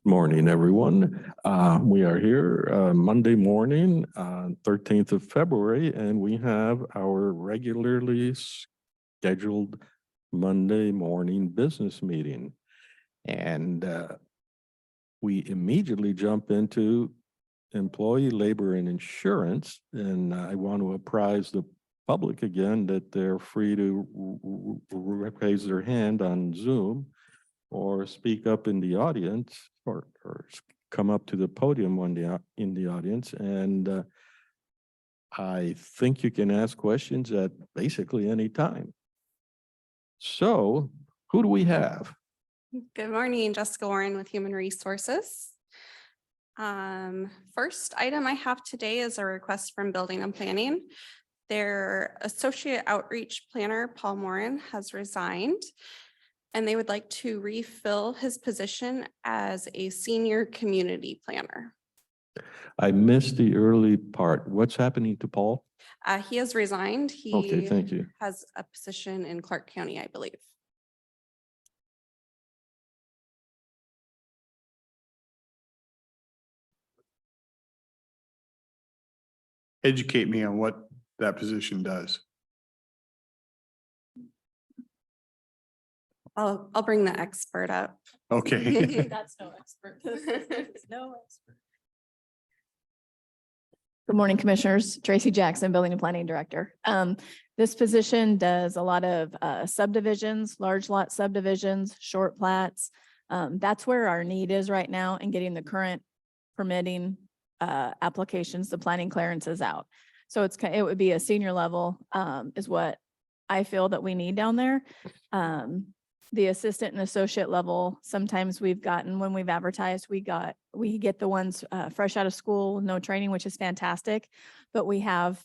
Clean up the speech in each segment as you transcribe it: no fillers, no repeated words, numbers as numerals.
Morning, everyone. We are here Monday morning, 13th of February, and we have our regularly scheduled Monday morning business meeting. And we immediately jump into employee labor and insurance. And I want to apprise the public again that they're free to raise their hand on Zoom or speak up in the audience or come up to the podium in the audience. And I think you can ask questions at basically any time. So who do we have? Good morning, Jessica Warren with Human Resources. First item I have today is a request from Building and Planning. Their associate outreach planner, Paul Morin, has resigned, and they would like to refill his position as a senior community planner. I missed the early part. What's happening to Paul? He has resigned. Okay, thank you. Has a position in Clark County, I believe. Educate me on what that position does. I'll bring the expert up. Okay. That's no expert. No expert. Good morning, Commissioners. Tracy Jackson, Building and Planning Director. This position does a lot of subdivisions, large lot subdivisions, short plats. That's where our need is right now in getting the current permitting applications, the planning clearances out. So it would be a senior level is what I feel that we need down there. The assistant and associate level, sometimes we've gotten, when we've advertised, we get the ones fresh out of school, no training, which is fantastic, but we have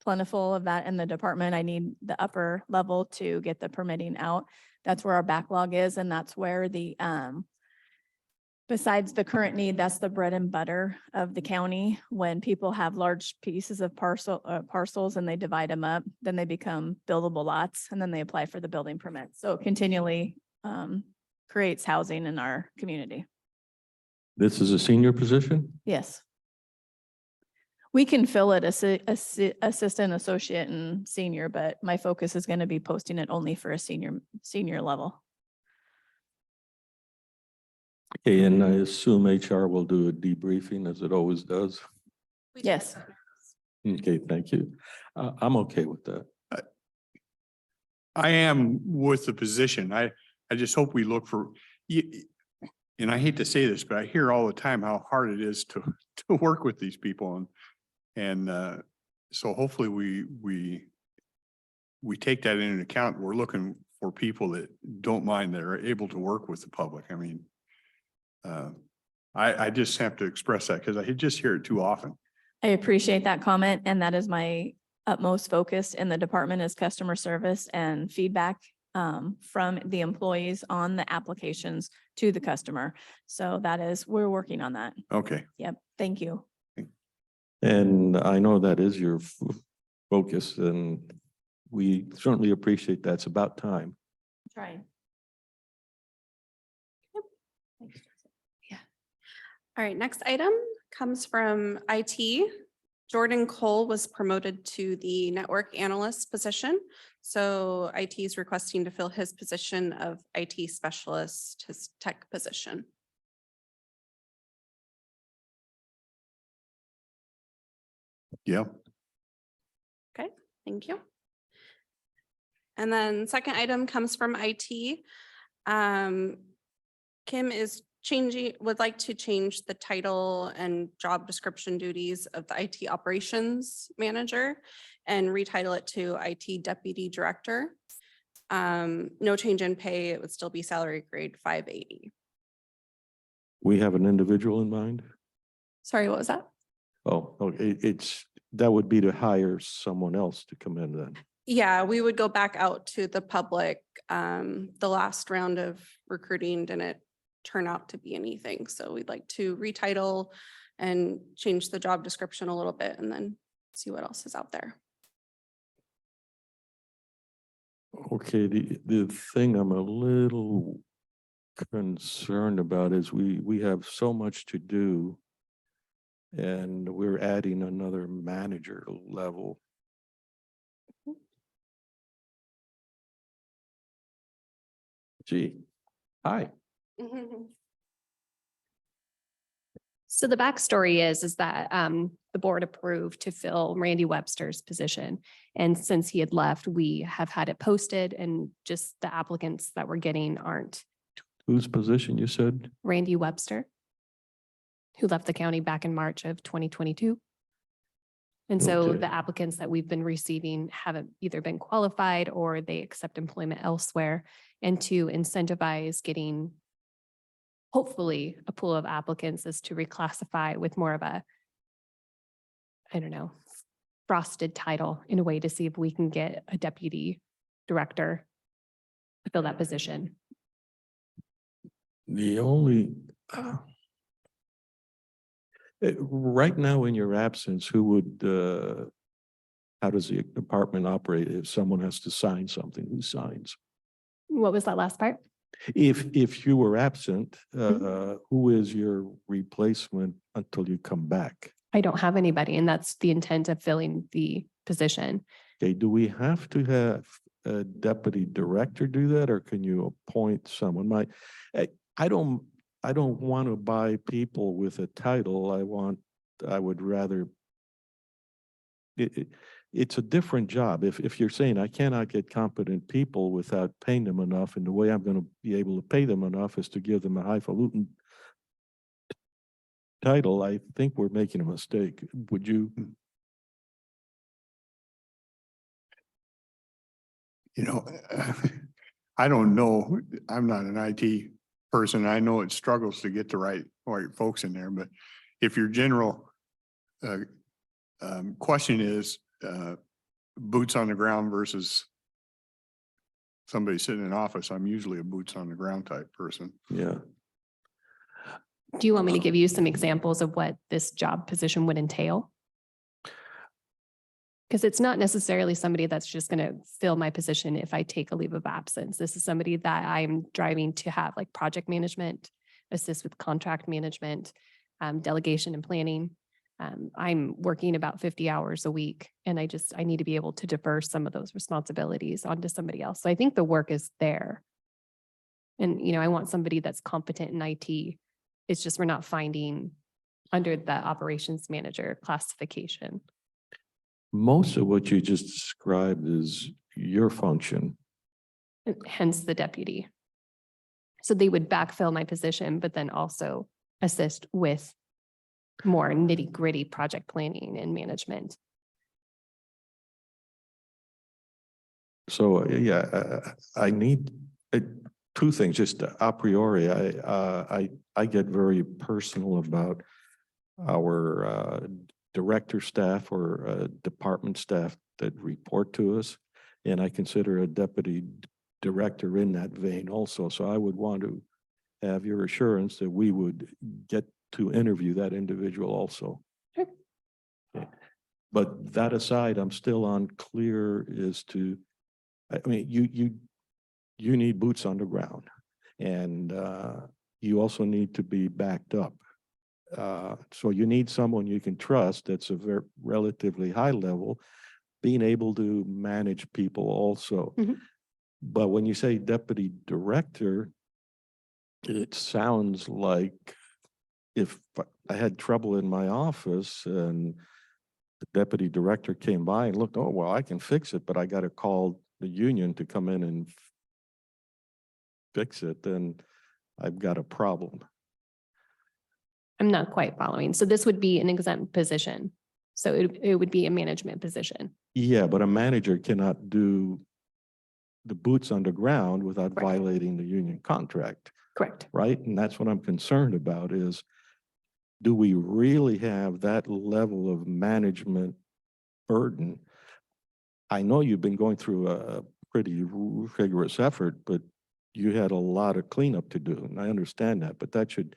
plentiful of that in the department. I need the upper level to get the permitting out. That's where our backlog is. And that's where the, besides the current need, that's the bread and butter of the county. When people have large pieces of parcels and they divide them up, then they become buildable lots and then they apply for the building permit. So it continually creates housing in our community. This is a senior position? Yes. We can fill it as assistant, associate, and senior, but my focus is going to be posting it only for a senior level. Okay, and I assume HR will do a debriefing as it always does. Yes. Okay, thank you. I'm okay with that. I am with the position. I just hope we look for, and I hate to say this, but I hear all the time how hard it is to work with these people. And so hopefully we take that into account. We're looking for people that don't mind, that are able to work with the public. I mean, I just have to express that because I just hear it too often. I appreciate that comment, and that is my utmost focus in the department is customer service and feedback from the employees on the applications to the customer. So we're working on that. Okay. Yep. Thank you. And I know that is your focus, and we certainly appreciate that. It's about time. Trying. All right, next item comes from IT. Jordan Cole was promoted to the network analyst position. So IT is requesting to fill his position of IT specialist, his tech position. Yeah. Okay, thank you. And then second item comes from IT. Kim would like to change the title and job description duties of the IT operations manager and retitle it to IT deputy director. No change in pay. It would still be salary grade 580. We have an individual in mind? Sorry, what was that? Oh, okay. That would be to hire someone else to come in then. Yeah, we would go back out to the public. The last round of recruiting didn't turn out to be anything. So we'd like to retitle and change the job description a little bit and then see what else is out there. Okay, the thing I'm a little concerned about is we have so much to do. And we're adding another manager level. Gee, hi. So the backstory is that the board approved to fill Randy Webster's position. And since he had left, we have had it posted and just the applicants that we're getting aren't Whose position you said? Randy Webster, who left the county back in March of 2022. And so Okay. the applicants that we've been receiving haven't either been qualified or they accept employment elsewhere. And to incentivize getting hopefully a pool of applicants is to reclassify with more of a, I don't know, frosted title in a way to see if we can get a deputy director to fill that position. The only, right now in your absence, who would, how does the department operate if someone has to sign something? Who signs? What was that last part? If you were absent, Mm-hmm. who is your replacement until you come back? I don't have anybody, and that's the intent of filling the position. Okay, do we have to have a deputy director do that, or can you appoint someone? I don't want to buy people with a title. I would rather. It's a different job. If you're saying I cannot get competent people without paying them enough, and the way I'm going to be able to pay them enough is to give them a highfalutin title, I think we're making a mistake. Would you? You know, I don't know. I'm not an IT person. I know it struggles to get the right folks in there, but if your general question is boots on the ground versus somebody sitting in office, I'm usually a boots on the ground type person. Yeah. Do you want me to give you some examples of what this job position would entail? Because it's not necessarily somebody that's just going to fill my position if I take a leave of absence. This is somebody that I'm driving to have like project management, assist with contract management, delegation and planning. I'm working about 50 hours a week and I need to be able to defer some of those responsibilities onto somebody else. So I think the work is there. And, you know, I want somebody that's competent in IT. It's just we're not finding under the operations manager classification. Most of what you just described is your function. Hence the deputy. So they would backfill my position, but then also assist with more nitty gritty project planning and management. So, I need two things, just a priori. I get very personal about our director staff or department staff that report to us. And I consider a deputy director in that vein also. So I would want to have your assurance that we would get to interview that individual also. Sure. Okay. But that aside, I'm still unclear as to, I mean, you need boots on the ground, and you also need to be backed up. So you need someone you can trust that's a very relatively high level, being able to manage people also. Mhm. But when you say deputy director, it sounds like if I had trouble in my office and the deputy director came by and looked, oh, well, I can fix it, but I got to call the union to come in and fix it, then I've got a problem. I'm not quite following. So this would be an exempt position. So it would be a management position. Yeah, but a manager cannot do the boots on the ground without Correct. violating the union contract, Correct. right? And that's what I'm concerned about is, do we really have that level of management burden? I know you've been going through a pretty rigorous effort, but you had a lot of cleanup to do, and I understand that, but that should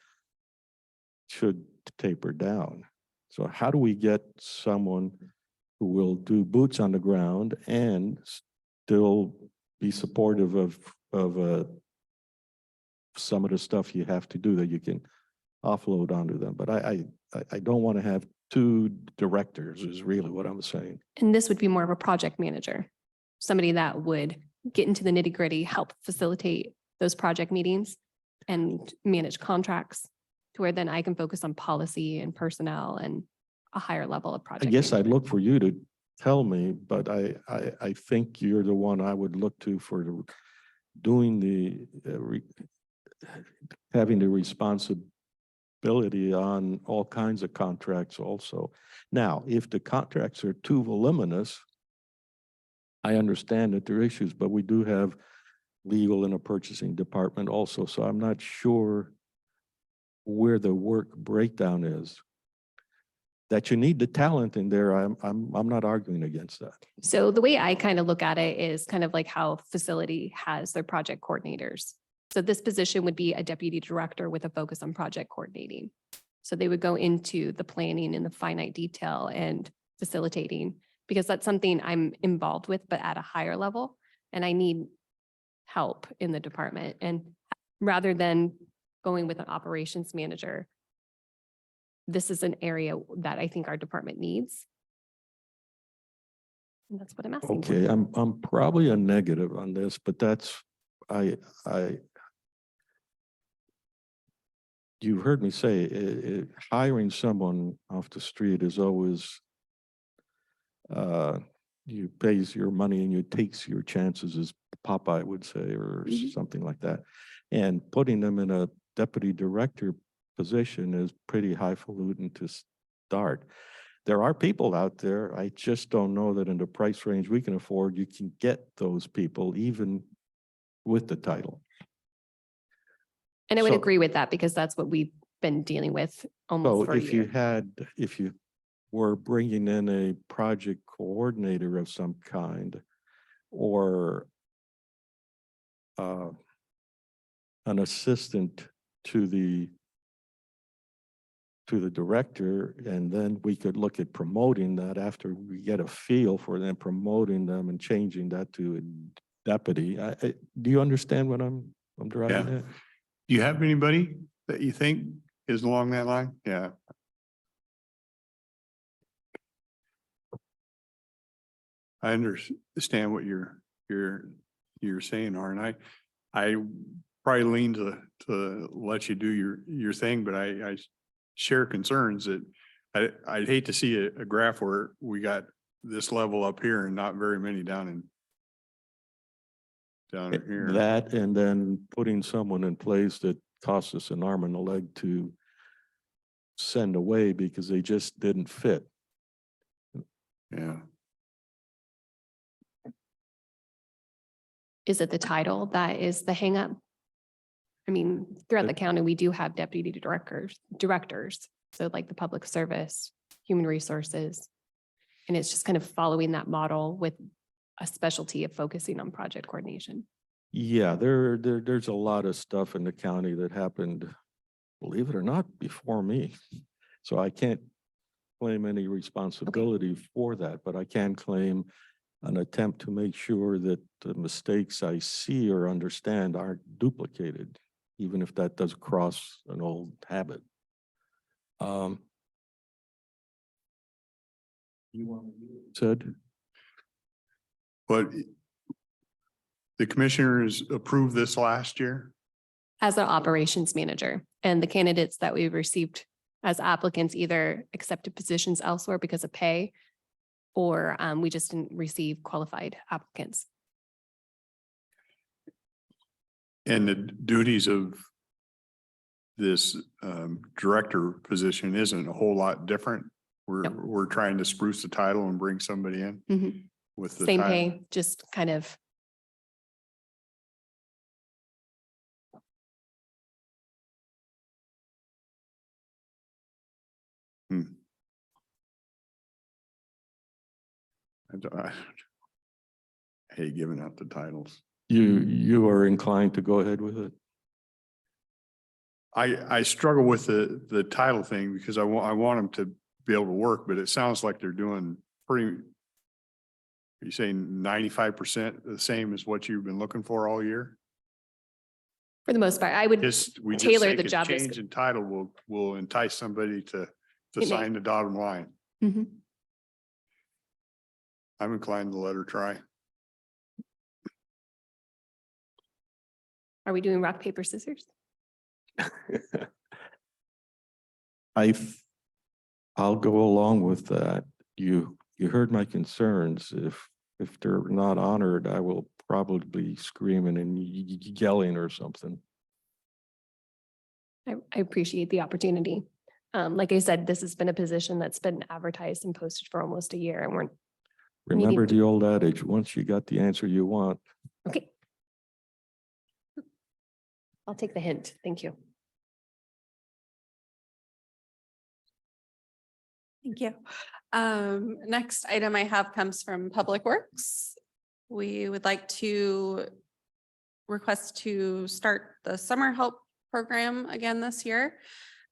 taper down. So how do we get someone who will do boots on the ground and still be supportive of some of the stuff you have to do that you can offload onto them. But I don't want to have two directors is really what I'm saying. And this would be more of a project manager, somebody that would get into the nitty gritty, help facilitate those project meetings and manage contracts to where then I can focus on policy and personnel and a higher level of I project. guess I'd management. look for you to tell me, but I think you're the one I would look to for doing the, having the responsibility on all kinds of contracts also. Now, if the contracts are too voluminous, I understand that there are issues, but we do have legal in a purchasing department also, so I'm not sure where the work breakdown is. That you need the talent in there, I'm not arguing against that. So the way I kind of look at it is kind of like how facility has their project coordinators. So this position would be a deputy director with a focus on project coordinating. So they would go into the planning and the finite detail and facilitating, because that's something I'm involved with, but at a higher level, and I need help in the department. And rather than going with an operations manager, this is an area that I think our department needs. And that's what I'm asking for. Okay, I'm probably a negative on this, but that's, you've heard me say, hiring someone off the street is always, you pays your money and you takes your chances, as Popeye would say, or Mhm. something like that. And putting them in a deputy director position is pretty highfalutin to start. There are people out there, I just don't know that in the price range we can afford, you can get those people even with the title. And I would So- agree with that because that's what we've been dealing with almost So for a if you year. if you were bringing in a project coordinator of some kind, or an assistant to the director, and then we could look at promoting that after we get a feel for them, promoting them and changing that to a deputy. Do you understand what I'm driving Yeah. at? Do you have anybody that you think is along that line? Yeah. I understand what you're saying, Aaron. I probably lean to let you do your thing, but I share concerns that I'd hate to see a graph where we got this level up here and not very many down here. That, and then putting someone in place that costs us an arm and a leg to send away because they just didn't fit. Yeah. Is it the title that is the hangup? I mean, throughout the county, we do have deputy directors. So like the public service, human resources. And it's just kind of following that model with a specialty of focusing on project coordination. Yeah, there's a lot of stuff in the county that happened, believe it or not, before me. So I can't claim any responsibility for that, but I can claim an attempt to make sure that the mistakes I see or understand aren't duplicated, even if that does cross an old habit. You want to said? But the commissioners approved this last year. As an operations manager, and the candidates that we received as applicants either accepted positions elsewhere because of pay, or we just didn't receive qualified applicants. And the duties of this director position isn't a whole lot different. We're trying to spruce the title and bring somebody in Mhm. with the Same title. pay, just kind of. I hate giving out the titles. You are inclined to go ahead with it? I struggle with the title thing because I want them to be able to work, but it sounds like they're doing pretty Are you saying 95% the same as what you've been looking for all year? For the most part, I would We just tailor think the a job change description. in title will entice somebody to It may. sign the dotted line. Mhm. I'm inclined to let her try. Are we doing rock, paper, scissors? I'll go along with that. You heard my concerns. If they're not honored, I will probably be screaming and yelling or something. I appreciate the opportunity. Like I said, this has been a position that's been advertised and posted for almost a year and we're Remember Needing the old adage, once you got the answer you want. okay. I'll take the hint. Thank you. Thank you. Next item I have comes from Public Works. We would like to request to start the summer help program again this year.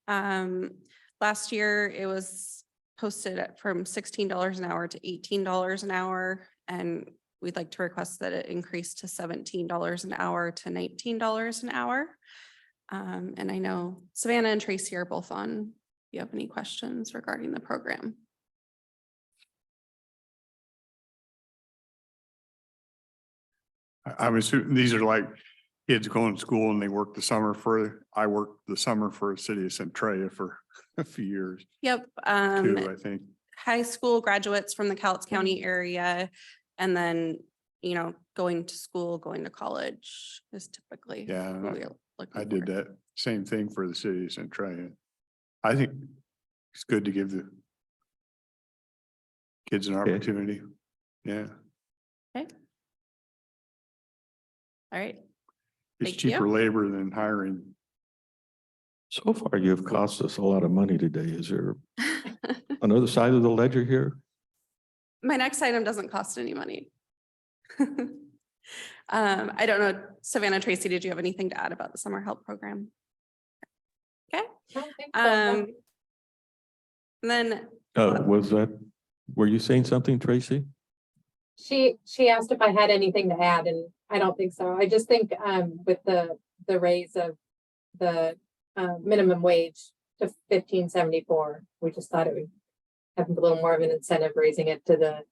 Last year it was posted at from $16 an hour to $18 an hour. And we'd like to request that it increase to $17 an hour to $19 an hour. And I know Savannah and Tracy are both on. If you have any questions regarding the program. I'm assuming these are like kids going to school and they work the summer I worked the summer for the city of Centralia for a few years Yep. too, I think. High school graduates from the Cowlitz County area, and then, you know, going to school, going to college is typically. Yeah, who we are looking I did for. that same thing for the city of Centralia. I think it's good to give the kids an opportunity. Yeah, Okay. All right. it's Thank you. cheaper labor than hiring. So far, you've cost us a lot of money today. Is there another side of the ledger here? My next item doesn't cost any money. I don't know, Savannah, Tracy, did you have anything to add about the summer help program? Okay. And then Were you saying something, Tracy? She asked if I had anything to add, and I don't think so. I just think with the raise of the minimum wage to $15.74, we just thought it would have a little more of an incentive raising it to the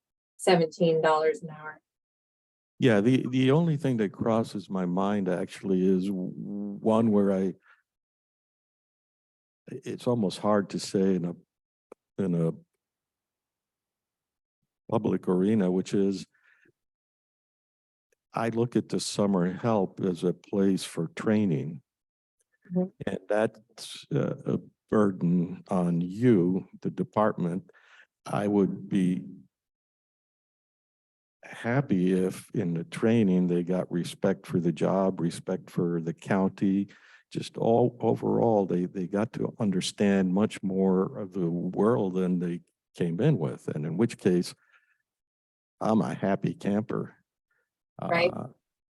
$17 an hour. Yeah, the only thing that crosses my mind actually is one where it's almost hard to say in a public arena, which is I look at the summer help as a place for training. Mhm. And that's a burden on you, the department. I would be happy if in the training they got respect for the job, respect for the county, just all overall, they got to understand much more of the world than they came in with. And in which case, I'm a happy camper. Right.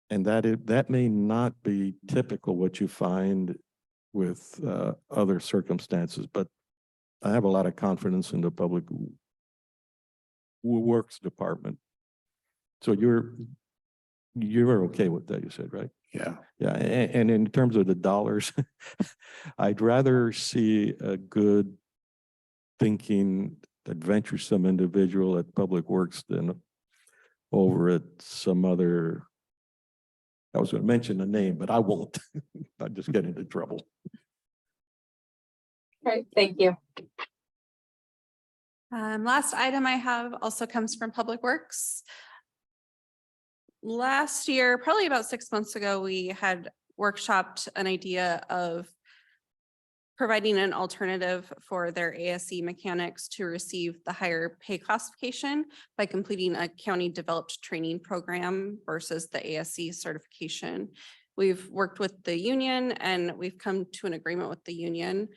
And that may not be typical what you find with other circumstances, but I have a lot of confidence in the public works department. So you're okay with that, you said, right? Yeah. Yeah, and in terms of the dollars, I'd rather see a good thinking, adventuresome individual at Public Works than over at some other. I was going to mention a name, but I won't. I'll just get into trouble. All right, thank you. last item I have also comes from Public Works. Last year, probably about 6 months ago, we had workshopped an idea of providing an alternative for their ASE mechanics to receive the higher pay classification by completing a county developed training program versus the ASE certification. We've worked with the union and we've come to an agreement with the union.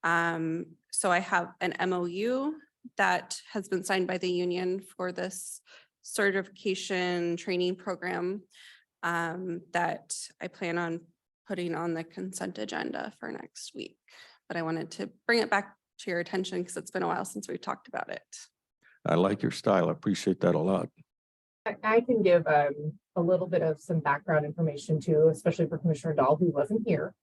So I have an MOU that has been signed by the union for this certification training program that I plan on putting on the consent agenda for next week. But I wanted to bring it back to your attention because it's been a while since we've talked about it. I like your style. I appreciate that a lot. I can give a little bit of some background information too, especially for Commissioner Dahl, who wasn't here.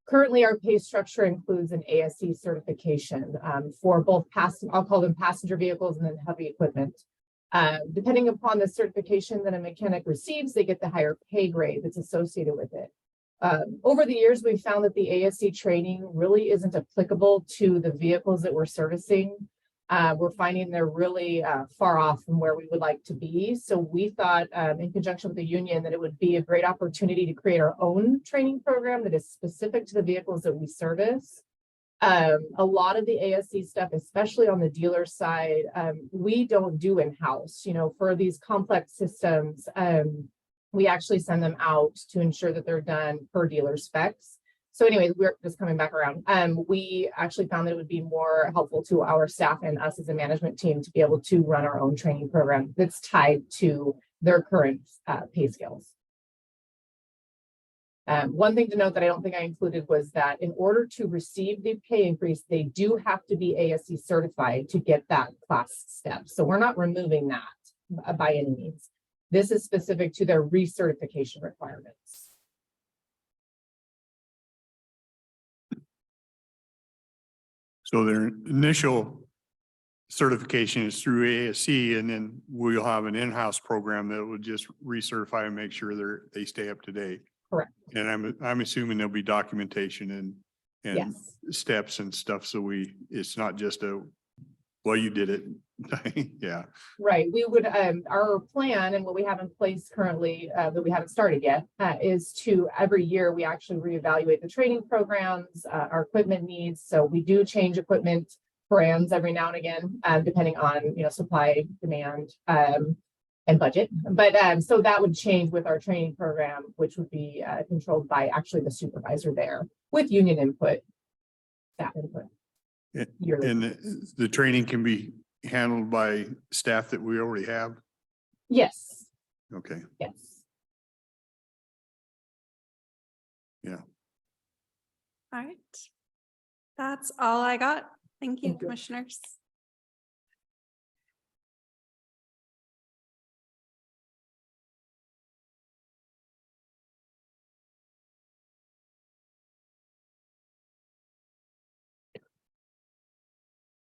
Currently, our pay structure includes an ASC certification for both I'll call them passenger vehicles and then heavy equipment. Depending upon the certification that a mechanic receives, they get the higher pay grade that's associated with it. Over the years, we've found that the ASC training really isn't applicable to the vehicles that we're servicing. We're finding they're really far off from where we would like to be. So we thought in conjunction with the union that it would be a great opportunity to create our own training program that is specific to the vehicles that we service. A lot of the ASC stuff, especially on the dealer side, we don't do in-house. You know, for these complex systems, we actually send them out to ensure that they're done per dealer specs. So anyways, we're just coming back around. We actually found that it would be more helpful to our staff and us as a management team to be able to run our own training program that's tied to their current pay scales. One thing to note that I don't think I included was that in order to receive the pay increase, they do have to be ASC certified to get that class step. So we're not removing that by any means. This is specific to their recertification requirements. So their initial certification is through ASC, and then we'll have an in-house program that will just recertify and make sure they stay up to date. Correct. And I'm assuming there'll be documentation and Yes. steps and stuff. So it's not just well, you did it. Yeah. Right. We would, our plan and what we have in place currently that we haven't started yet is to every year we actually reevaluate the training programs, our equipment needs. So we do change equipment brands every now and again, depending on, supply, demand, and budget. But so that would change with our training program, which would be controlled by actually the supervisor there with union input, staff input. Yearly. And the training can be handled by staff that we already have? Yes. Okay. Yes. Yeah. All right. That's all I got. Thank you, Thank you. commissioners.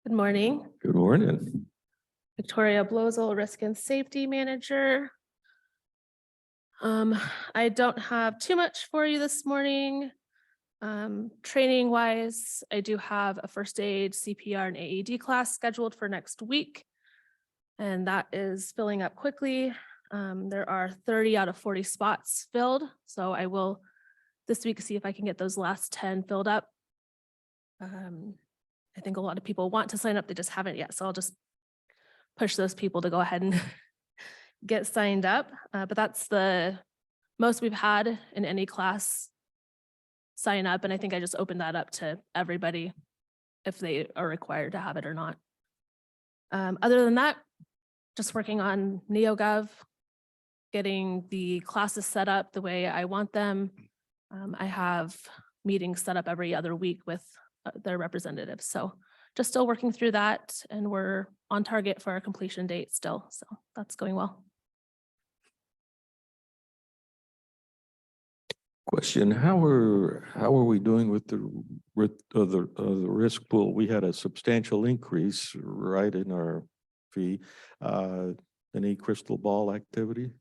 Good morning, Good morning. Victoria Blosel, Risk and Safety Manager. I don't have too much for you this morning. Training wise, I do have a first aid, CPR and AED class scheduled for next week. And that is filling up quickly. There are 30 out of 40 spots filled. So I will this week see if I can get those last 10 filled up. I think a lot of people want to sign up, they just haven't yet. So I'll just push those people to go ahead and get signed up. But that's the most we've had in any class sign up. And I think I just opened that up to everybody if they are required to have it or not. Other than that, just working on NEOGOV, getting the classes set up the way I want them. I have meetings set up every other week with their representatives. So just still working through that, and we're on target for our completion date still. So that's going well. Question, how are we doing with the risk pool? We had a substantial increase right in our fee. Any crystal ball activity?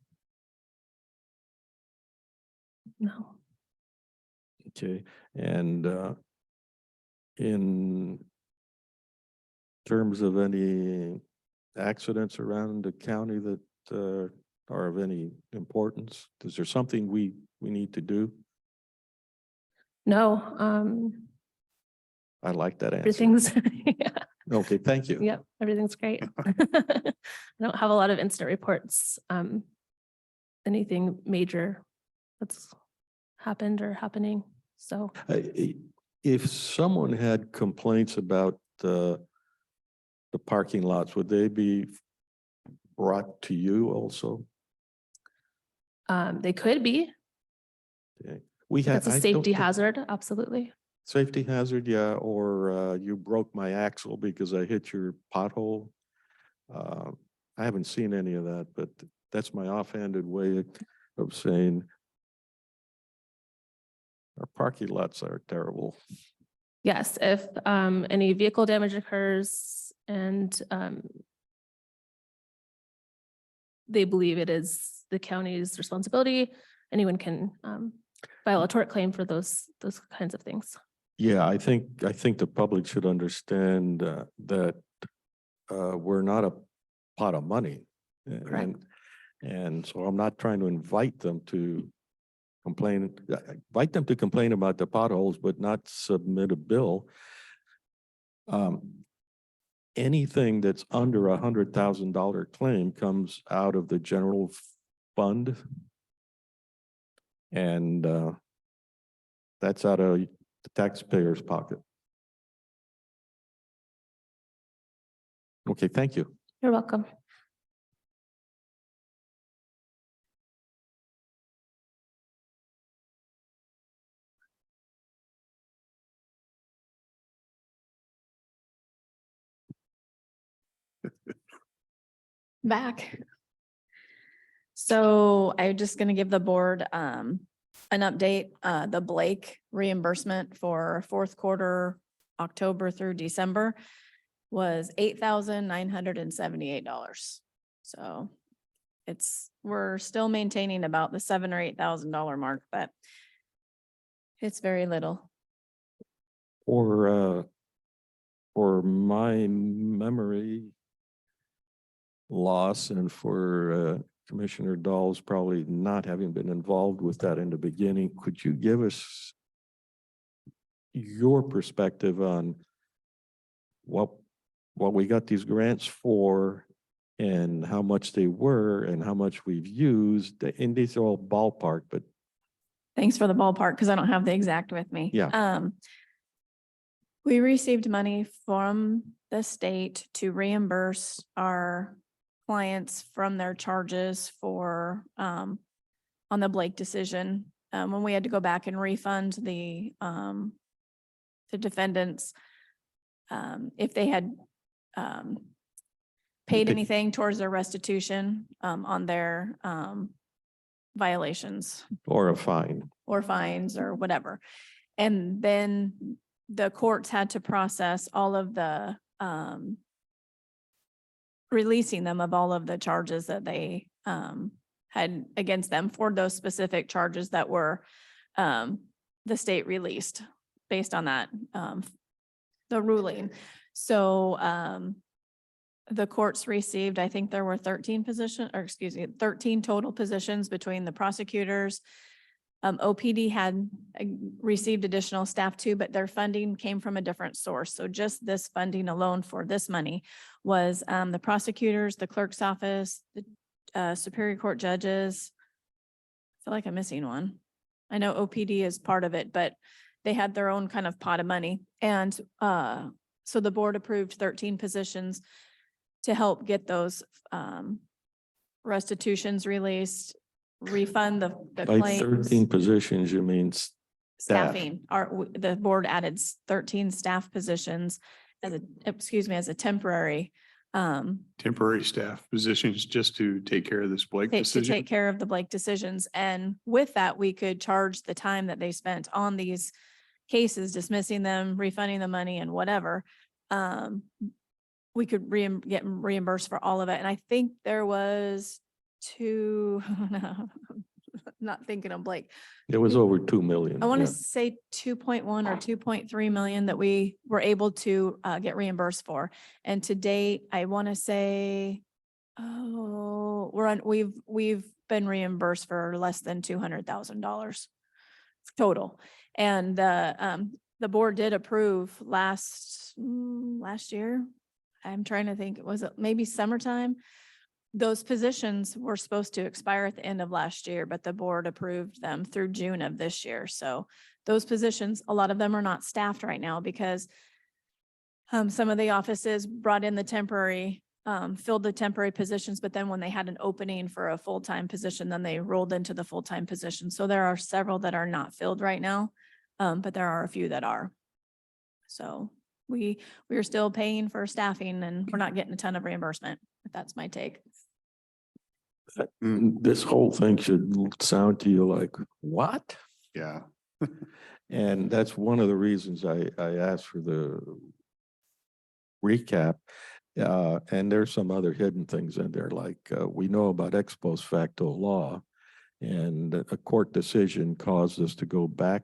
No. Okay, and in terms of any accidents around the county that are of any importance, is there something we need to do? No. I like that answer. Everything's yeah. Okay, thank you. Yep, everything's great. I don't have a lot of incident reports. Anything major that's happened or happening. So If someone had complaints about the parking lots, would they be brought to you also? they could be. Okay. We had That's a safety hazard, absolutely. Safety hazard, yeah, or you broke my axle because I hit your pothole. I haven't seen any of that, but that's my offhanded way of saying our parking lots are terrible. Yes, if any vehicle damage occurs and they believe it is the county's responsibility, anyone can file a tort claim for those kinds of things. Yeah, I think the public should understand that we're not a pot of money. Correct. And so I'm not trying to invite them to complain about the potholes, but not submit a bill. Anything that's under $100,000 claim comes out of the general fund. And that's out of the taxpayer's pocket. Okay, thank you. You're welcome. Back. So I'm just gonna give the board an update. The Blake reimbursement for fourth quarter, October through December was $8,978. So we're still maintaining about the $7,000 or $8,000 mark, but it's very little. For my memory loss and for Commissioner Dahl's probably not having been involved with that in the beginning, could you give us your perspective on what we got these grants for and how much they were and how much we've used? And these are all ballpark, but Thanks for the ballpark, because I don't have the exact with me. Yeah. We received money from the state to reimburse our clients from their charges for, on the Blake decision. When we had to go back and refund the defendants, if they had, paid they- anything towards their restitution, on their, violations or a fine. or fines or whatever. And then the courts had to process all of the, releasing them of all of the charges that they, had against them for those specific charges that were, the state released based on that, the ruling. So, the courts received, I think there were 13 total positions between the prosecutors. OPD had received additional staff too, but their funding came from a different source. So just this funding alone for this money was the prosecutors, the clerk's office, the Superior Court judges. I feel like I'm missing one. I know OPD is part of it, but they had their own kind of pot of money. And so the board approved 13 positions to help get those restitutions released, refund the By claims. 13 positions, you mean staff. Staffing, the board added 13 staff positions as a temporary, Temporary staff positions just to take care of this Blake to decision. take care of the Blake decisions. And with that, we could charge the time that they spent on these cases, dismissing them, refunding the money and whatever. We could get reimbursed for all of it. And I think there was not thinking of Blake. It was over 2 million. I want to yeah. say 2.1 or 2.3 million that we were able to get reimbursed for. And to date, I want to say, we've been reimbursed for less than $200,000 total. And the board did approve last year. I'm trying to think, was it maybe summertime? Those positions were supposed to expire at the end of last year, but the board approved them through June of this year. So those positions, a lot of them are not staffed right now because some of the offices brought in the temporary, filled the temporary positions, but then when they had an opening for a full-time position, then they rolled into the full-time position. So there are several that are not filled right now, but there are a few that are. So we are still paying for staffing and we're not getting a ton of reimbursement. That's my take. This whole thing should sound to you like, what? Yeah. And that's one of the reasons I asked for the recap. And there's some other hidden things in there, like we know about ex post facto law, and a court decision caused us to go back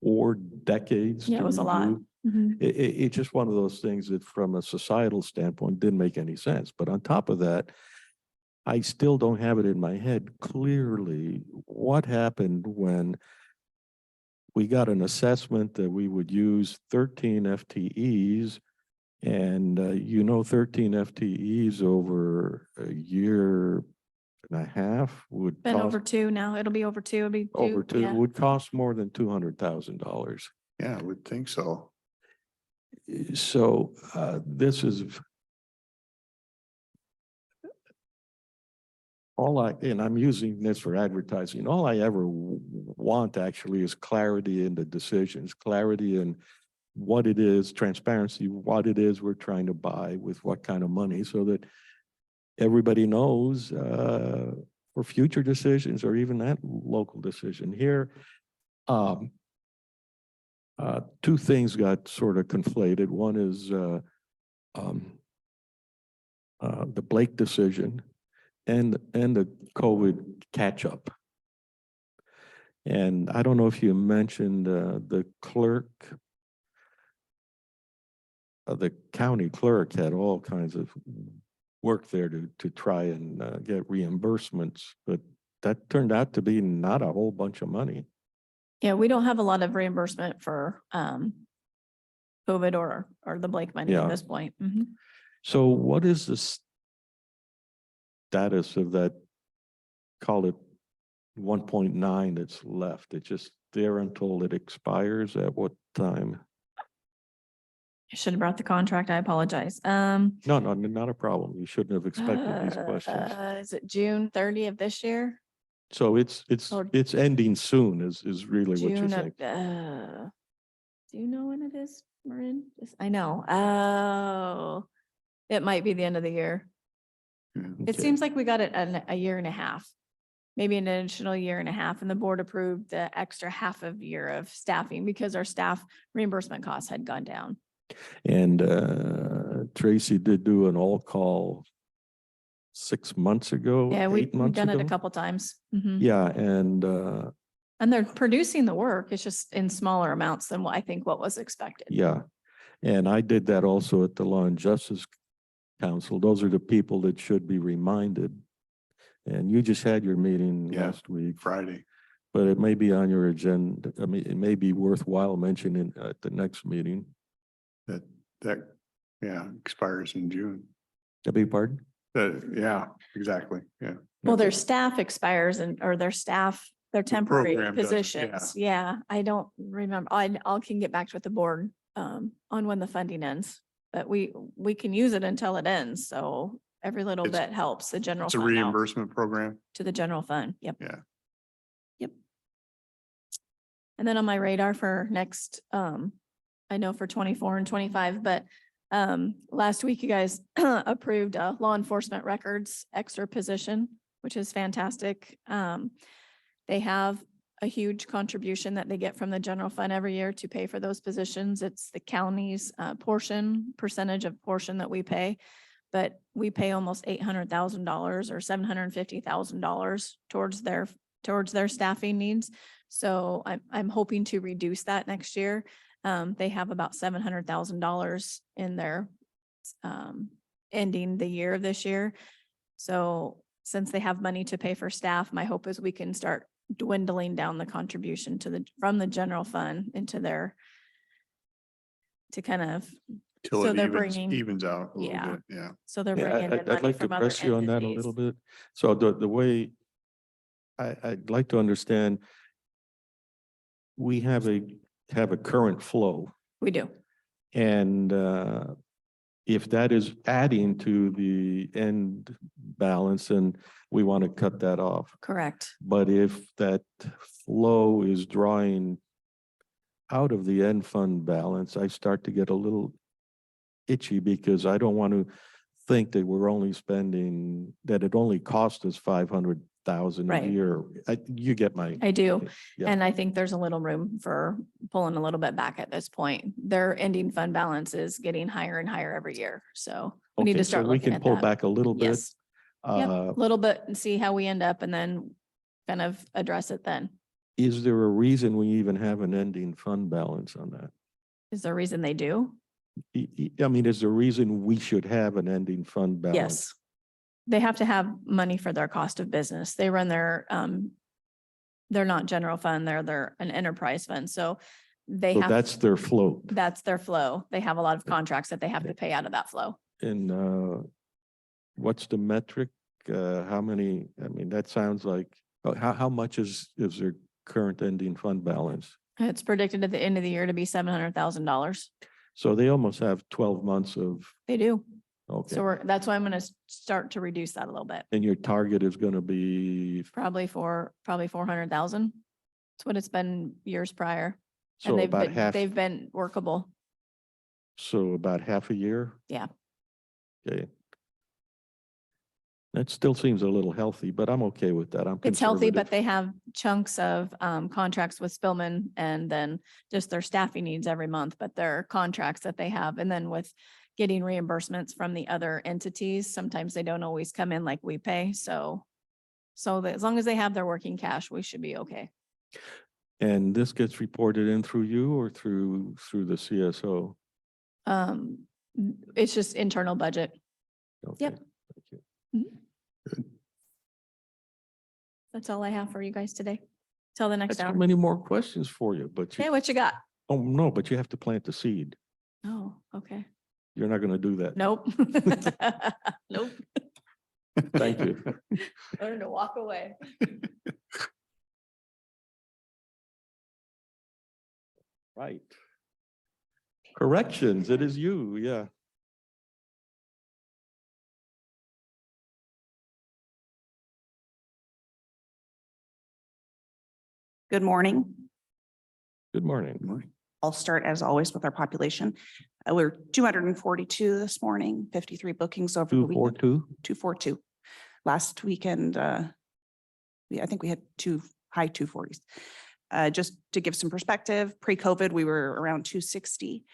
4 decades. Yeah, to it was a lot. review. Mhm. It's just one of those things that from a societal standpoint didn't make any sense. But on top of that, I still don't have it in my head clearly what happened when we got an assessment that we would use 13 FTEs, and 13 FTEs over a year and a half would Been cost over 2 now. It'll be over 2. It'll be over 2 yeah. would cost more than $200,000. Yeah, I would think so. So this is and I'm using this for advertising. All I ever want actually is clarity in the decisions, clarity in what it is, transparency, what it is we're trying to buy with what kind of money, so that everybody knows for future decisions or even that local decision here. 2 things got sort of conflated. One is the Blake decision and the COVID catch-up. And I don't know if you mentioned the clerk, the county clerk had all kinds of work there to try and get reimbursements, but that turned out to be not a whole bunch of money. Yeah, we don't have a lot of reimbursement for COVID or the Blake money Yeah. at this point. Mhm. So what is the status of that, call it 1.9 that's left? It's just there until it expires at what time? I should have brought the contract. I apologize. No, not a problem. You shouldn't have expected these questions. Is it June 30 of this year? So it's Or ending soon is really what you're June of, saying. do you know when it is, Marin? I know. Oh, it might be the end of the year. It Okay. seems like we got it a year and a half, maybe an additional year and a half, and the board approved the extra half of year of staffing because our staff reimbursement costs had gone down. And Tracy did do an all-call 6 months ago, Yeah, 8 we've months done ago. it a couple times. Mhm. Yeah, and And they're producing the work. It's just in smaller amounts than what was expected. yeah, and I did that also at the Law and Justice Council. Those are the people that should be reminded. And you just had your meeting Yeah. last week, Friday. but it may be on your agenda. I mean, it may be worthwhile mentioning at the next meeting. That expires in June. I beg your pardon? Yeah, exactly. Yeah. Well, their staff expires or their temporary program doesn't, yeah. positions. Yeah, I don't remember. I can get back with the board on when the funding ends. But we can use it until it ends. So every little It's- bit helps the general It's a fund out reimbursement program. to the general fund. Yep. Yeah. Yep. And then on my radar for next, I know for 24 and 25, but last week you guys approved a law enforcement records extra position, which is fantastic. They have a huge contribution that they get from the general fund every year to pay for those positions. It's the county's percentage of portion that we pay. But we pay almost $800,000 or $750,000 towards their staffing needs. So I'm hoping to reduce that next year. They have about $700,000 in their ending the year of this year. So since they have money to pay for staff, my hope is we can start dwindling down the contribution from the general fund into to kind of, Till So it they're evens, bringing- evens out a little Yeah. bit. Yeah. so they're Yeah, bringing in I'd money like to from other press you on that a entities. little bit. So the way I'd like to understand, we have a current flow, We do. and if that is adding to the end balance, and we want to cut that off. Correct. But if that flow is drawing out of the end fund balance, I start to get a little itchy because I don't want to think that we're only spending, that it only cost us 500,000 a Right. year. You get my. I do. Yeah. And I think there's a little room for pulling a little bit back at this point. Their ending fund balance is getting higher and higher every year. So we need Okay, to so start we looking can at pull that. back a little bit. Yes. Yep, Uh, a little bit and see how we end up and then kind of address it then. Is there a reason we even have an ending fund balance on that? Is there a reason they do? I mean, is there a reason we should have an ending fund balance? Yes. They have to have money for their cost of business. They run they're not general fund, they're an enterprise fund. So they So have, that's their float. that's their flow. They have a lot of contracts that they have to pay out of that flow. And what's the metric? How many, I mean, that sounds like, how much is their current ending fund balance? It's predicted at the end of the year to be $700,000. So they almost have 12 months of, They do. okay. So that's why I'm gonna start to reduce that a little bit. And your target is gonna be, Probably 400,000. It's what it's been years prior. so And about half, they've been workable. so about half a year? Yeah. Okay. That still seems a little healthy, but I'm okay with that. I'm It's healthy, but conservative. they have chunks of contracts with Spillman and then just their staffing needs every month, but their contracts that they have. And then with getting reimbursements from the other entities, sometimes they don't always come in like we pay. So that as long as they have their working cash, we should be okay. And this gets reported in through you or through the CSO? It's just internal budget. Okay, Yep. thank you. That's all I have for you guys today. Till the next That's so hour. many more questions for you, but Okay, you, what you got? oh, no, but you have to plant the seed. Oh, okay. You're not gonna do that. Nope. Nope. Thank you. Learn to walk away. Right. Corrections, it is you, yeah. Good morning. Good morning. I'll start as always with our population. We're 242 this morning, 53 bookings over the weekend. 242? 242. Last weekend, I think we had high 240s. Just to give some perspective, pre-COVID, we were around 260.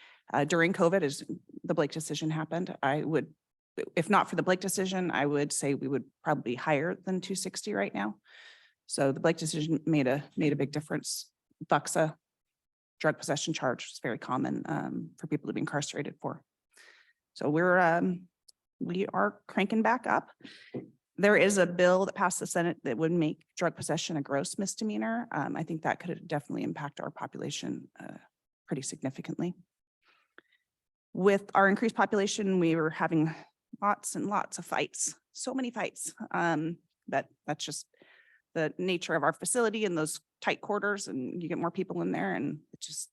During COVID, as the Blake decision happened, if not for the Blake decision, I would say we would probably be higher than 260 right now. So the Blake decision made a big difference. Buxa, drug possession charge is very common for people to be incarcerated for. So we are cranking back up. There is a bill that passed the Senate that would make drug possession a gross misdemeanor. I think that could definitely impact our population pretty significantly. With our increased population, we were having lots and lots of fights, so many fights. That's just the nature of our facility and those tight quarters, and you get more people in there and it's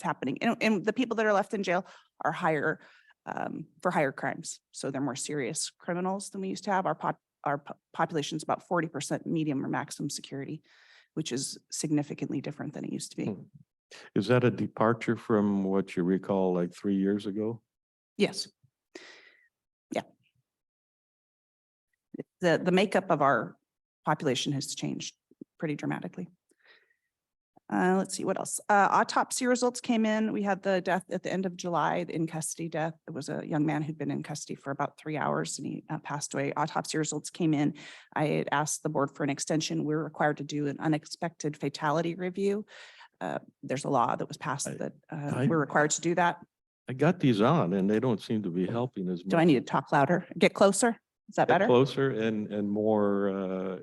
happening. And the people that are left in jail are higher for higher crimes. So they're more serious criminals than we used to have. Our population is about 40% medium or maximum security, which is significantly different than it used to be. Is that a departure from what you recall like 3 years ago? Yes. Yeah. The makeup of our population has changed pretty dramatically. Let's see what else. Autopsy results came in. We had the death at the end of July, the in custody death. It was a young man who'd been in custody for about 3 hours and he passed away. Autopsy results came in. I had asked the board for an extension. We're required to do an unexpected fatality review. There's a law that was passed that we're required to do that. I got these on and they don't seem to be helping as much. Do I need to talk louder? Get closer? Is that Get better? closer and more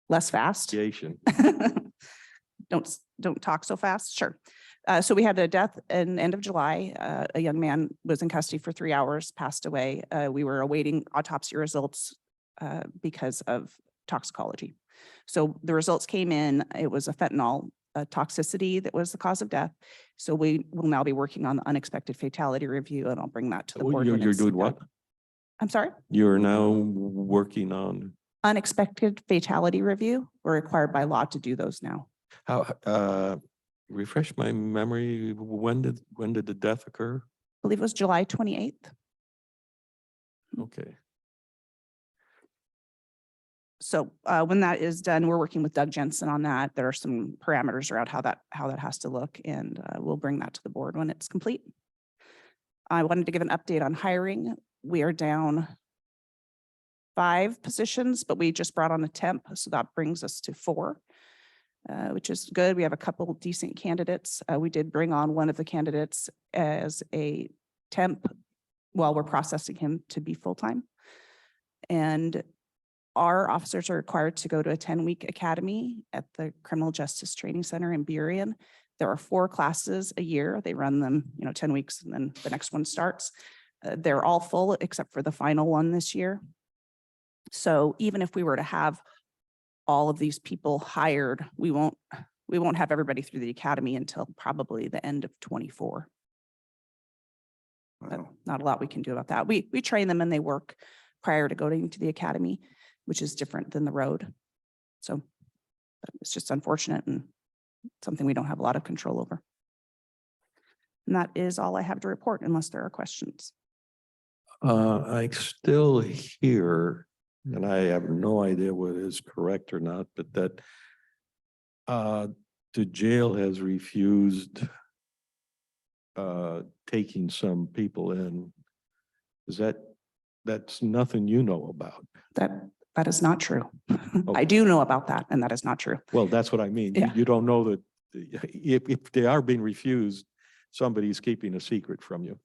Less fast? association. Don't talk so fast. Sure. So we had a death in the end of July. A young man was in custody for 3 hours, passed away. We were awaiting autopsy results because of toxicology. So the results came in. It was a fentanyl toxicity that was the cause of death. So we will now be working on the unexpected fatality review, and I'll bring that to the board. when You're it's doing done. what? I'm sorry? You're now working on Unexpected fatality review. We're required by law to do those now. how, refresh my memory. When did the death occur? I believe it was July 28th. Okay. So when that is done, we're working with Doug Jensen on that. There are some parameters around how that has to look, and we'll bring that to the board when it's complete. I wanted to give an update on hiring. We are down 5 positions, but we just brought on a temp, so that brings us to 4, which is good. We have a couple decent candidates. We did bring on one of the candidates as a temp while we're processing him to be full-time. And our officers are required to go to a 10-week academy at the Criminal Justice Training Center in Burien. There are 4 classes a year. They run them, 10 weeks, and then the next one starts. They're all full except for the final one this year. So even if we were to have all of these people hired, we won't have everybody through the academy until probably the end of 24. But Wow. not a lot we can do about that. We train them and they work prior to going to the academy, which is different than the road. So but it's just unfortunate and something we don't have a lot of control over. And that is all I have to report unless there are questions. I still hear, and I have no idea what is correct or not, but that the jail has refused taking some people in. That's nothing you know about? That is not true. I do know about that, and that is not true. Well, that's what I mean. Yeah. You don't know that if they are being refused, somebody's keeping a secret from you.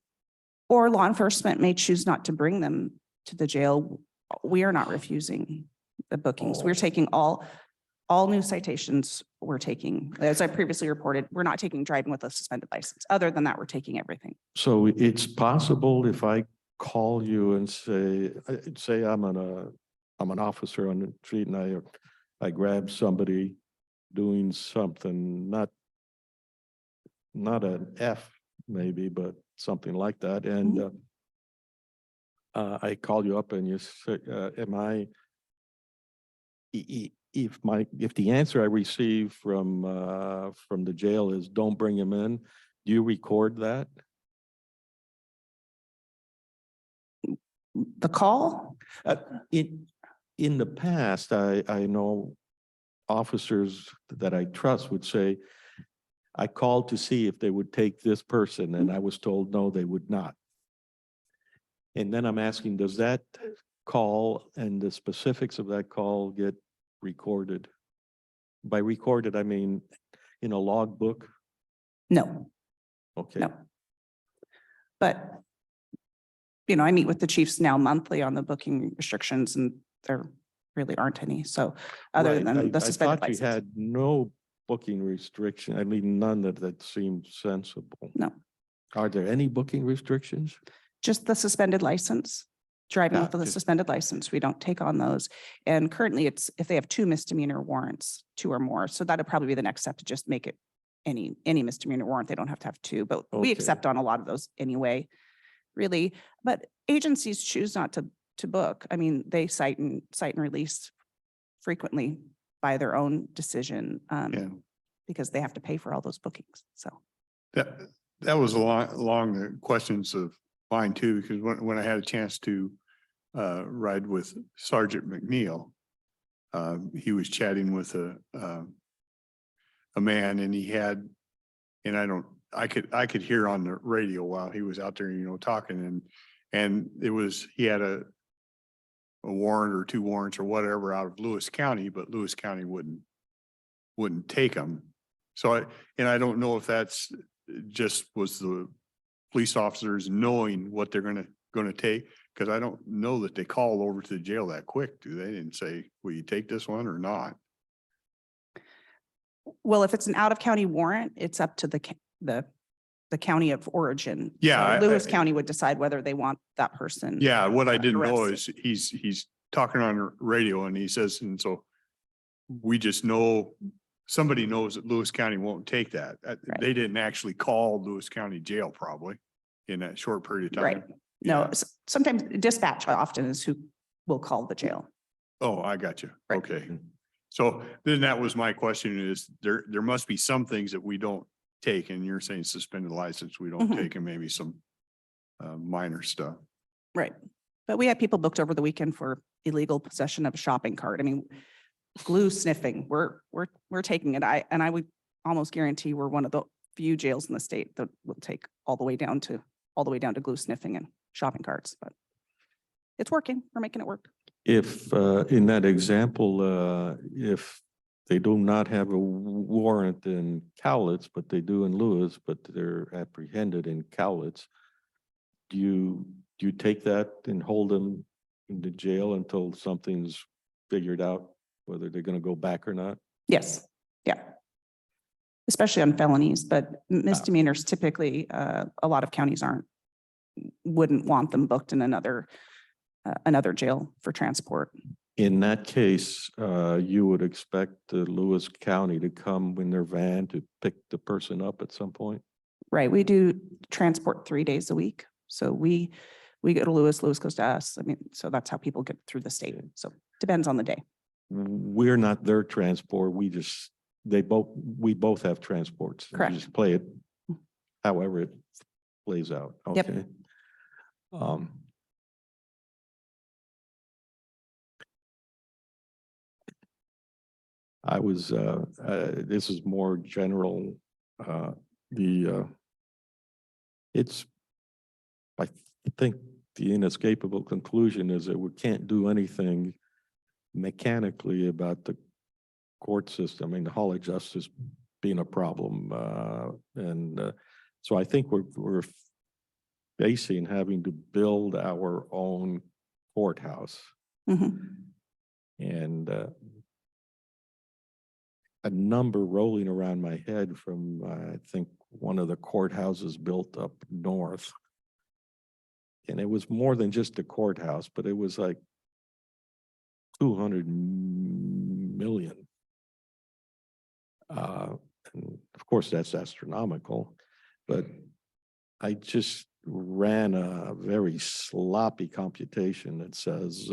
Or law enforcement may choose not to bring them to the jail. We are not refusing the bookings. We're taking all new citations. We're taking, as I previously reported, we're not taking driving with a suspended license. Other than that, we're taking everything. So it's possible if I call you and say I'm an officer on the street and I grab somebody doing something, not an F maybe, but something like that. And I call you up and you say, if the answer I receive from the jail is don't bring him in, do you record that? The call? In the past, I know officers that I trust would say, I called to see if they would take this person, and I was told, no, they would not. And then I'm asking, does that call and the specifics of that call get recorded? By recorded, I mean in a logbook? No, Okay. no. But, I meet with the chiefs now monthly on the booking restrictions, and there really aren't any. So other Right. than the I suspended thought you license. had no booking restriction. I mean, none that seemed sensible. No, Are there any booking restrictions? just the suspended license. Driving Yeah, with a just- suspended license, we don't take on those. And currently it's if they have 2 misdemeanor warrants, 2 or more. So that'd probably be the next step to just make it any misdemeanor warrant. They don't have to have 2, but we Okay. accept on a lot of those anyway, really. But agencies choose not to book. I mean, they cite and release frequently by their own decision Yeah. because they have to pay for all those bookings. So That was along the questions of mine too, because when I had a chance to ride with Sergeant McNeil, he was chatting with a man, and he had, and I could hear on the radio while he was out there, talking, and he had a warrant or 2 warrants or whatever out of Lewis County, but Lewis County wouldn't take them. So I don't know if that's just was the police officers knowing what they're gonna take, because I don't know that they called over to the jail that quick, do they? Didn't say, will you take this one or not? well, if it's an out-of-county warrant, it's up to the county of origin. Yeah, So Lewis County would decide whether they want that person. Yeah, what I didn't know arrested. is he's talking on the radio, and he says, and so we just know, somebody knows that Lewis County won't take that. They didn't actually call Lewis County Jail probably in that short period of time. Right. No, Yeah. sometimes dispatch often is who will call the jail. Oh, I got you. Right. Okay. So then that was my question is there must be some things that we don't take, and you're saying suspended license, we don't Mhm. take, and maybe some minor stuff. Right. But we had people booked over the weekend for illegal possession of a shopping cart. I mean, glue sniffing, we're taking it. I would almost guarantee we're one of the few jails in the state that will take all the way down to glue sniffing and shopping carts, but it's working. We're making it work. If, in that example, if they do not have a warrant in Cowlitz, but they do in Lewis, but they're apprehended in Cowlitz, do you take that and hold them in the jail until something's figured out, whether they're gonna go back or not? Yes, yeah. Especially on felonies, but misdemeanors typically, a lot of counties wouldn't want them booked in another jail for transport. In that case, you would expect Lewis County to come in their van to pick the person up at some point? Right, we do transport 3 days a week. So we go to Lewis goes to us. I mean, so that's how people get through the state. So depends on the day. We're not their transport. We both have transports. You Correct. just play it however it plays out. Yep. Okay. I was, this is more general, it's, I think the inescapable conclusion is that we can't do anything mechanically about the court system. I mean, the Hall of Justice being a problem. So I think we're facing having to build our own courthouse. Mhm. And a number rolling around my head from, I think, one of the courthouses built up north. And it was more than just a courthouse, but it was like 200 million. And of course, that's astronomical, but I just ran a very sloppy computation that says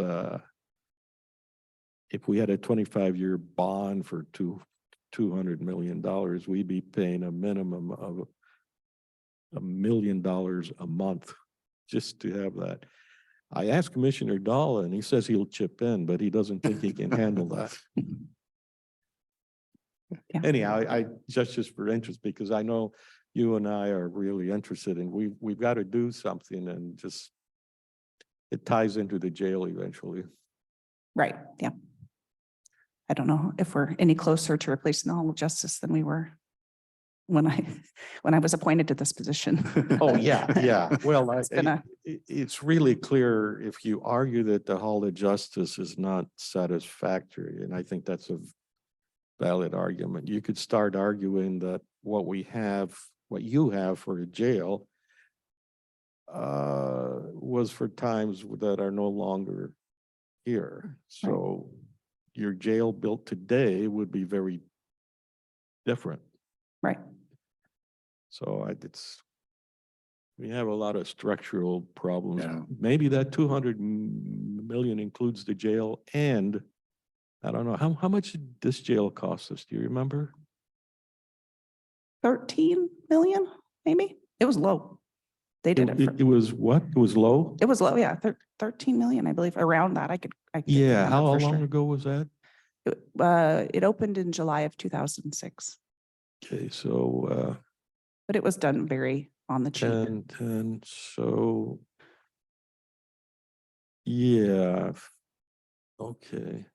if we had a 25-year bond for $200 million, we'd be paying a minimum of $1 million a month just to have that. I asked Commissioner Dahl and he says he'll chip in, but he doesn't think he can handle that. Yeah. Anyhow, I just for interest, because I know you and I are really interested and we've got to do something, and just it ties into the jail eventually. Right, yeah. I don't know if we're any closer to replacing the Hall of Justice than we were when I was appointed to this position. Oh, yeah. Well, It's been it's really clear if you argue that the Hall of Justice is not satisfactory, and I think that's a valid argument. You could start arguing that what you have for a jail was for times that are no longer here. So your jail built today would be very different. Right. So we have a lot of structural problems. Yeah. Maybe that 200 million includes the jail, and I don't know, how much did this jail cost us? Do you remember? 13 million, maybe? It was low. They did it. It was what? It was low? It was low, yeah, 13 million, I believe, around that. I could Yeah, remember how for long sure. ago was that? It opened in July of 2006, Okay, so but it was done very on the cheap. 10, so yeah, okay.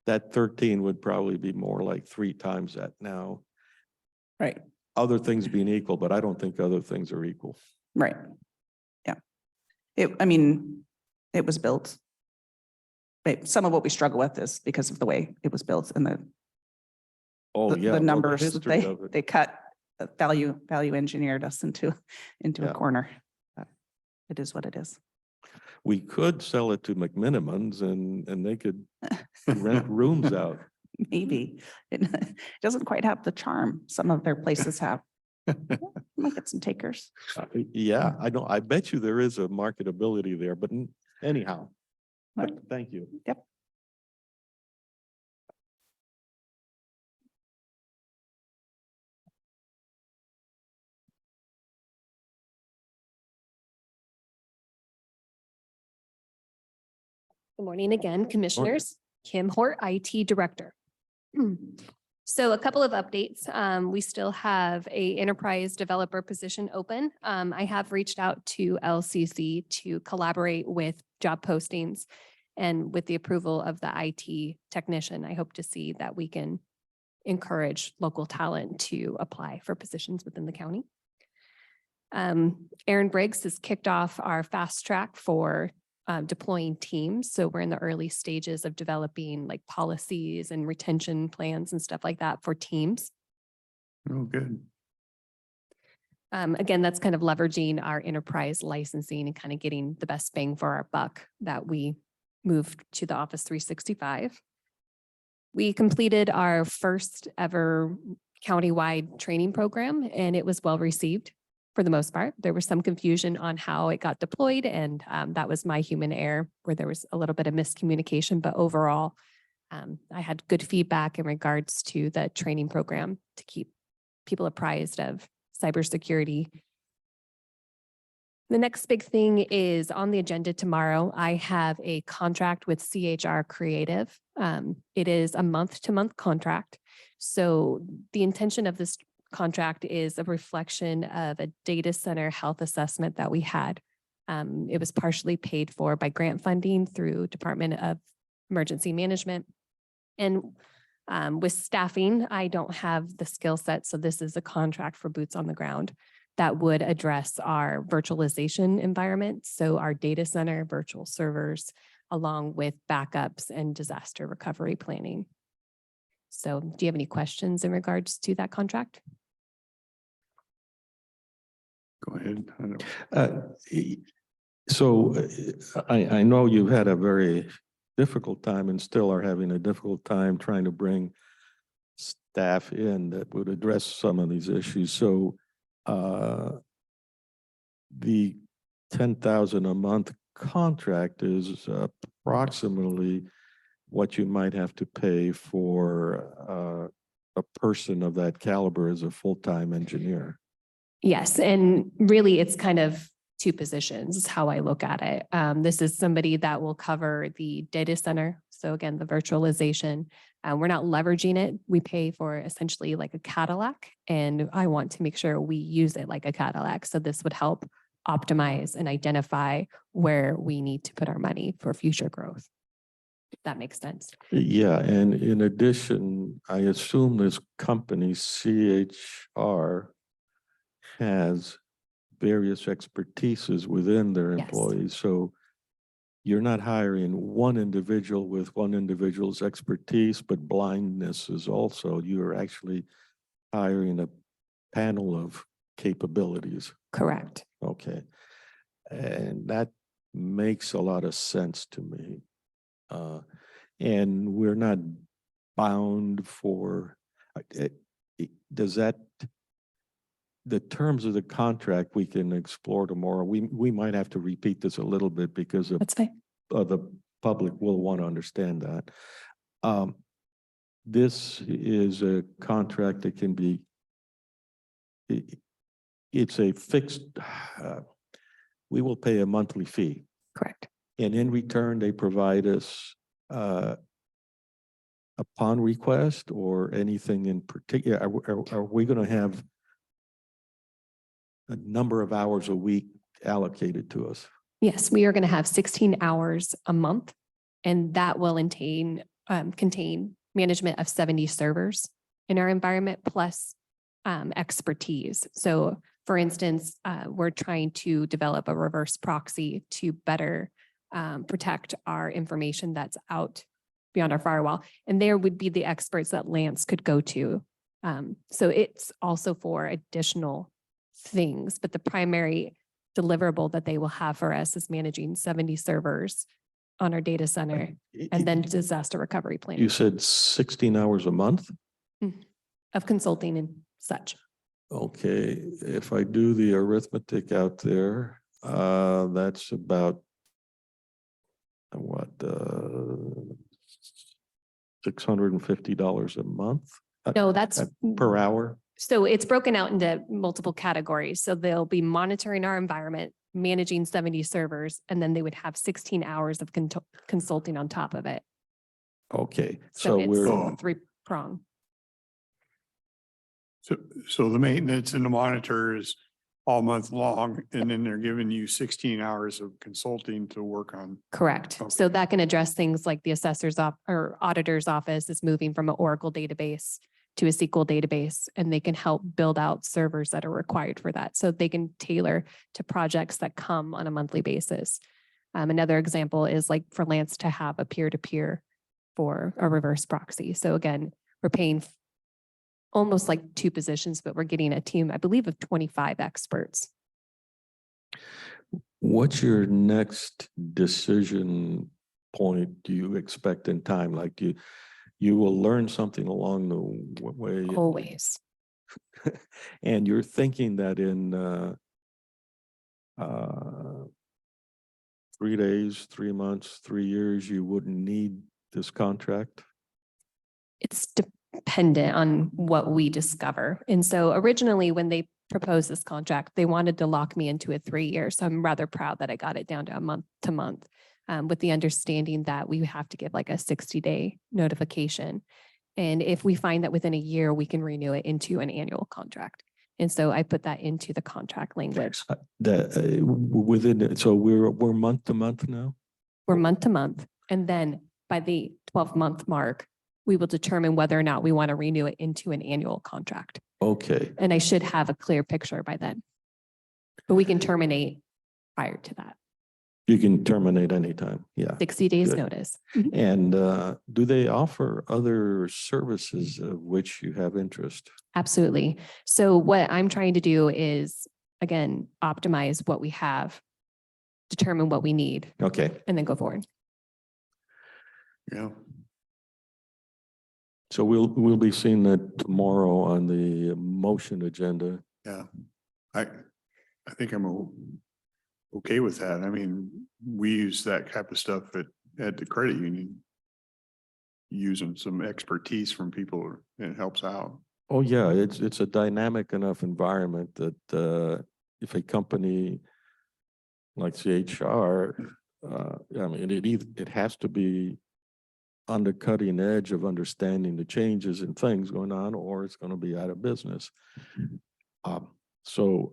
That 13 would probably be more like 3 times that now. Right, Other things being equal, but I don't think other things are equal. right. Yeah. It was built. But some of what we struggle with is because of the way it was built and Oh, yeah. well, the numbers that history of it. they cut, value engineered us into Yeah. a corner. But it is what it is. We could sell it to McMinimans and they could rent rooms out. Maybe it doesn't quite have the charm some of their places have. Might get some takers. Yeah, I know. I bet you there is a marketability there, but anyhow, Right. thank you. Yep. Good morning again, Commissioners. Kim Hort, IT Director. So a couple of updates. We still have a enterprise developer position open. I have reached out to LCC to collaborate with job postings, and with the approval of the IT technician, I hope to see that we can encourage local talent to apply for positions within the county. Aaron Briggs has kicked off our fast track for deploying teams. So we're in the early stages of developing like policies and retention plans and stuff like that for teams. Oh, good. Again, that's kind of leveraging our enterprise licensing and kind of getting the best bang for our buck that we moved to the Office 365. We completed our first ever countywide training program, and it was well received. For the most part, there was some confusion on how it got deployed, and that was my human error where there was a little bit of miscommunication, but overall, I had good feedback in regards to the training program to keep people apprised of cybersecurity. The next big thing is on the agenda tomorrow. I have a contract with CHR Creative. It is a month-to-month contract. So the intention of this contract is a reflection of a data center health assessment that we had. It was partially paid for by grant funding through Department of Emergency Management. And with staffing, I don't have the skill set. So this is a contract for boots on the ground that would address our virtualization environment. So our data center, virtual servers, along with backups and disaster recovery planning. So do you have any questions in regards to that contract? Go ahead. I don't- I know you've had a very difficult time and still are having a difficult time trying to bring staff in that would address some of these issues. So the 10,000 a month contract is approximately what you might have to pay for a person of that caliber as a full-time engineer. Yes, and really it's kind of two positions is how I look at it. This is somebody that will cover the data center. So again, the virtualization, we're not leveraging it. We pay for essentially like a Cadillac, and I want to make sure we use it like a Cadillac. So this would help optimize and identify where we need to put our money for future growth. If that makes sense. Yeah, and in addition, I assume this company, CHR, has various expertises within their Yes. employees. So you're not hiring one individual with one individual's expertise, but blindness is also, you're actually hiring a panel of capabilities. Correct. Okay. And that makes a lot of sense to me. And we're not bound for, does that, the terms of the contract we can explore tomorrow. We might have to repeat this a little bit because of That's fine. the public will want to understand that. This is a contract that can be, it's a fixed, we will pay a monthly fee. Correct. And in return, they provide us upon request or anything in particular. Are we going to have a number of hours a week allocated to us? Yes, we are going to have 16 hours a month, and that will contain management of 70 servers in our environment plus expertise. So for instance, we're trying to develop a reverse proxy to better protect our information that's out beyond our firewall. And there would be the experts that Lance could go to. So it's also for additional things, but the primary deliverable that they will have for us is managing 70 servers on our data center and then disaster recovery You planning said 16 hours a month? of consulting and such. Okay, if I do the arithmetic out there, that's about what, $650 a month No, that's per hour? so it's broken out into multiple categories. So they'll be monitoring our environment, managing 70 servers, and then they would have 16 hours of consulting on top of it. Okay, So so we're, it's three-pronged. So the maintenance and the monitor is all month long, and then they're giving you 16 hours of consulting to work on. Correct. So Okay. that can address things like the assessor's or auditor's office is moving from an Oracle database to a SQL database, and they can help build out servers that are required for that. So they can tailor to projects that come on a monthly basis. Another example is like for Lance to have a peer-to-peer for a reverse proxy. So again, we're paying almost like 2 positions, but we're getting a team, I believe, of 25 experts. what's your next decision point do you expect in time? Like you will learn something along the way. Always. And you're thinking that in 3 days, 3 months, 3 years, you wouldn't need this contract? It's dependent on what we discover. And so originally, when they proposed this contract, they wanted to lock me into a 3-year. So I'm rather proud that I got it down to a month to month, with the understanding that we have to give like a 60-day notification. And if we find that within a year, we can renew it into an annual contract. And so I put that into the contract language. So we're month to month now? We're month to month. And then by the 12-month mark, we will determine whether or not we want to renew it into an annual contract. Okay, And I should have a clear picture by then. But we can terminate prior to that, you can terminate anytime, yeah. 60 days Good. notice. And do they offer other services of which you have interest? Absolutely. So what I'm trying to do is, again, optimize what we have, determine what we need, Okay, and then go forward. Yeah. so we'll be seeing that tomorrow on the motion agenda. Yeah. I think I'm okay with that. I mean, we use that type of stuff at the credit union. Using some expertise from people, it helps out. Oh, yeah, it's a dynamic enough environment that if a company like CHR, I mean, it has to be on the cutting edge of understanding the changes and things going on, or it's going to be out of business. So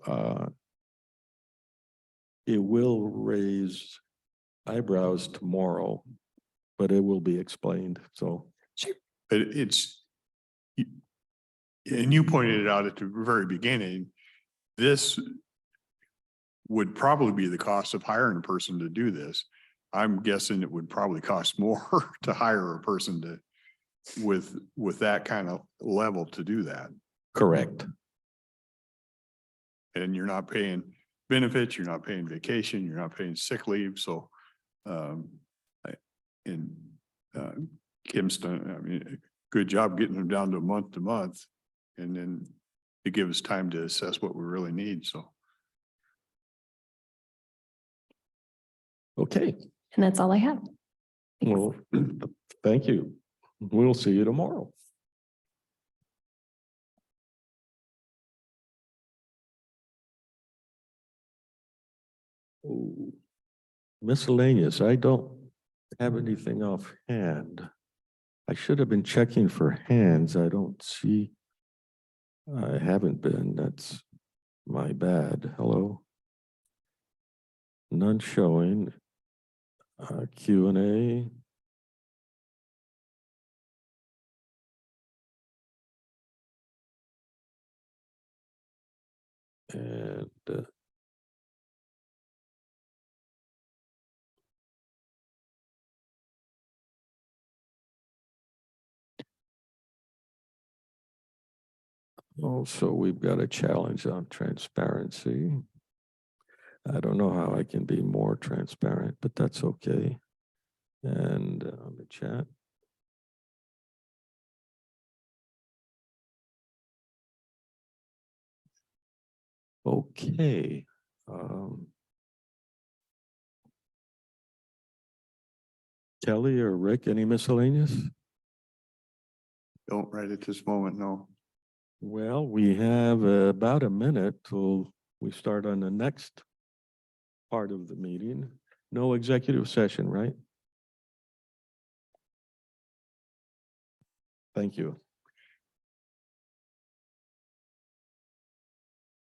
it will raise eyebrows tomorrow, but it will be explained. So But and you pointed it out at the very beginning, this would probably be the cost of hiring a person to do this. I'm guessing it would probably cost more to hire a person with that kind of level to do that. correct. And you're not paying benefits, you're not paying vacation, you're not paying sick leave. So, Kim's done, I mean, good job getting them down to month. And then to give us time to assess what we really need. So. Okay, And that's all I have. well, thank you. We'll see you tomorrow. Ooh, miscellaneous, I don't have anything offhand. I should have been checking for hands. I don't see. I haven't been. That's my bad. Hello. None showing. Q&A. And also, we've got a challenge on transparency. I don't know how I can be more transparent, but that's okay. And on the chat. Okay. Kelly or Rick, any miscellaneous? Don't right at this moment, no. Well, we have about a minute till we start on the next part of the meeting. No executive session, right? Thank you.